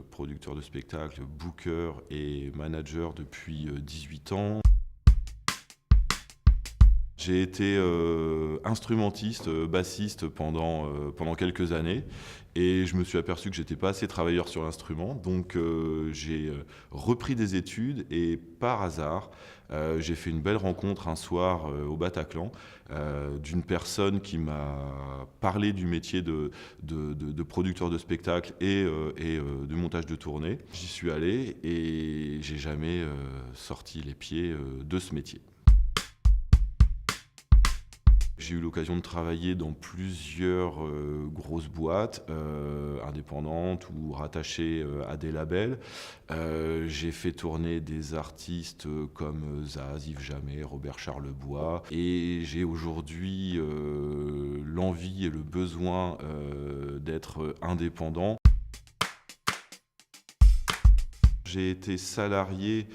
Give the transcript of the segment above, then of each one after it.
producteur de spectacle, booker et manager depuis 18 ans. J'ai été instrumentiste, bassiste pendant quelques années et je me suis aperçu que j'étais pas assez travailleur sur l'instrument. Donc j'ai repris des études et par hasard, j'ai fait une belle rencontre un soir au Bataclan d'une personne qui m'a parlé du métier de producteur de spectacle et de montage de tournée. J'y suis allé et j'ai jamais sorti les pieds de ce métier. J'ai eu l'occasion de travailler dans plusieurs grosses boîtes indépendantes ou rattachées à des labels. J'ai fait tourner des artistes comme Zaz, Yves Jamais, Robert Charlebois. Et j'ai aujourd'hui l'envie et le besoin d'être indépendant. J'ai été salarié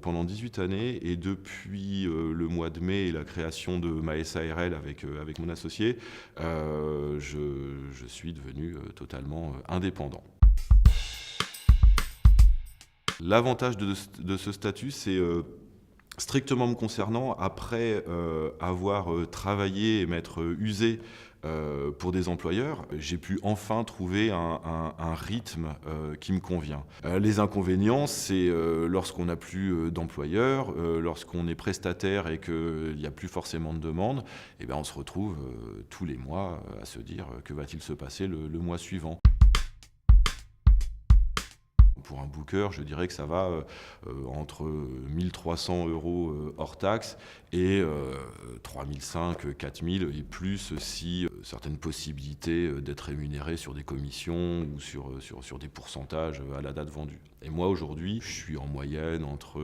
pendant 18 années et depuis le mois de mai et la création de ma SARL avec mon associé, je suis devenu totalement indépendant. L'avantage de ce statut, c'est strictement me concernant, après avoir travaillé et m'être usé pour des employeurs, j'ai pu enfin trouver un rythme qui me convient. Les inconvénients, c'est lorsqu'on n'a plus d'employeur, lorsqu'on est prestataire et qu'il n'y a plus forcément de demande, eh bien on se retrouve tous les mois à se dire que va-t-il se passer le mois suivant. Pour un booker, je dirais que ça va entre 1 300 € hors taxe et 3 500, 4 000 et plus si certaines possibilités d'être rémunéré sur des commissions ou sur des pourcentages à la date vendue. Et moi aujourd'hui, je suis en moyenne entre,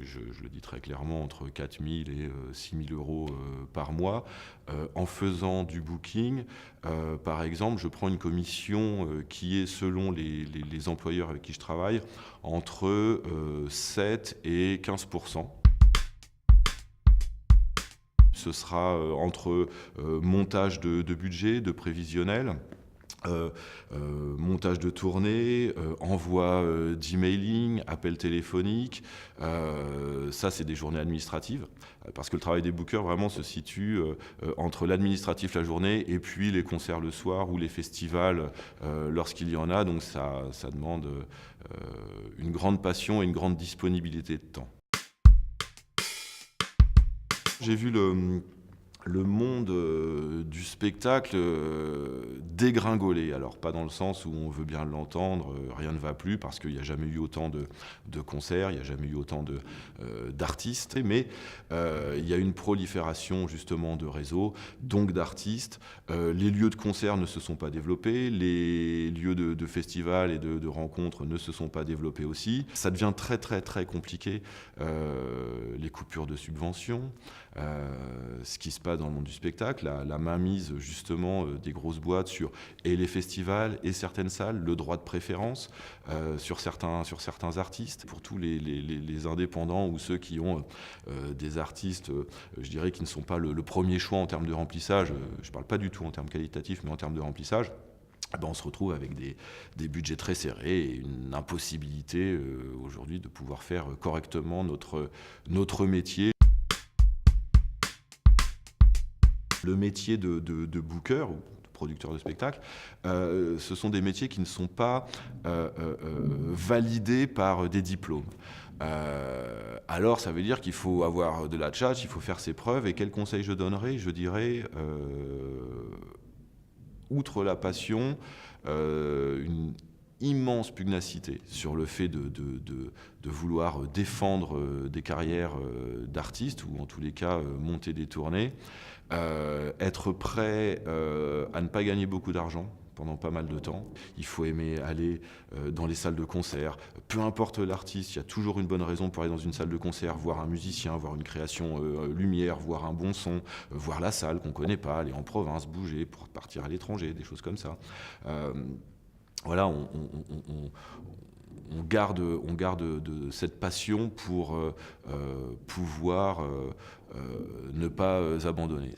je le dis très clairement, entre 4 000 et 6 000 € par mois. En faisant du booking, par exemple, je prends une commission qui est, selon les employeurs avec qui je travaille, entre 7 et 15%. Ce sera entre montage de budget, de prévisionnel, montage de tournée, envoi d'emailing, appel téléphonique. Ça, c'est des journées administratives, parce que le travail des bookers vraiment se situe entre l'administratif la journée et puis les concerts le soir ou les festivals lorsqu'il y en a. Donc ça demande une grande passion et une grande disponibilité de temps. J'ai vu le monde du spectacle dégringoler. Alors pas dans le sens où on veut bien l'entendre, rien ne va plus parce qu'il n'y a jamais eu autant de concerts, il n'y a jamais eu autant d'artistes, mais il y a une prolifération justement de réseaux, donc d'artistes. Les lieux de concert ne se sont pas développés, les lieux de festivals et de rencontres ne se sont pas développés aussi. Ça devient très très très compliqué, les coupures de subventions, ce qui se passe dans le monde du spectacle, la mainmise justement des grosses boîtes sur et les festivals et certaines salles, le droit de préférence sur certains artistes. Pour tous les indépendants ou ceux qui ont des artistes, je dirais, qui ne sont pas le premier choix en termes de remplissage, je ne parle pas du tout en termes qualitatifs, mais en termes de remplissage, ben on se retrouve avec des budgets très serrés et une impossibilité aujourd'hui de pouvoir faire correctement notre métier. Le métier de booker ou de producteur de spectacle, ce sont des métiers qui ne sont pas validés par des diplômes. Alors ça veut dire qu'il faut avoir de la tchatch, il faut faire ses preuves. Et quel conseil je donnerais? Je dirais, outre la passion, une immense pugnacité sur le fait de vouloir défendre des carrières d'artistes ou en tous les cas monter des tournées, être prêt à ne pas gagner beaucoup d'argent pendant pas mal de temps. Il faut aimer aller dans les salles de concert. Peu importe l'artiste, il y a toujours une bonne raison pour aller dans une salle de concert, voir un musicien, voir une création lumière, voir un bon son, voir la salle qu'on ne connaît pas, aller en province, bouger pour partir à l'étranger, des choses comme ça. Voilà, on garde de cette passion pour pouvoir ne pas abandonner.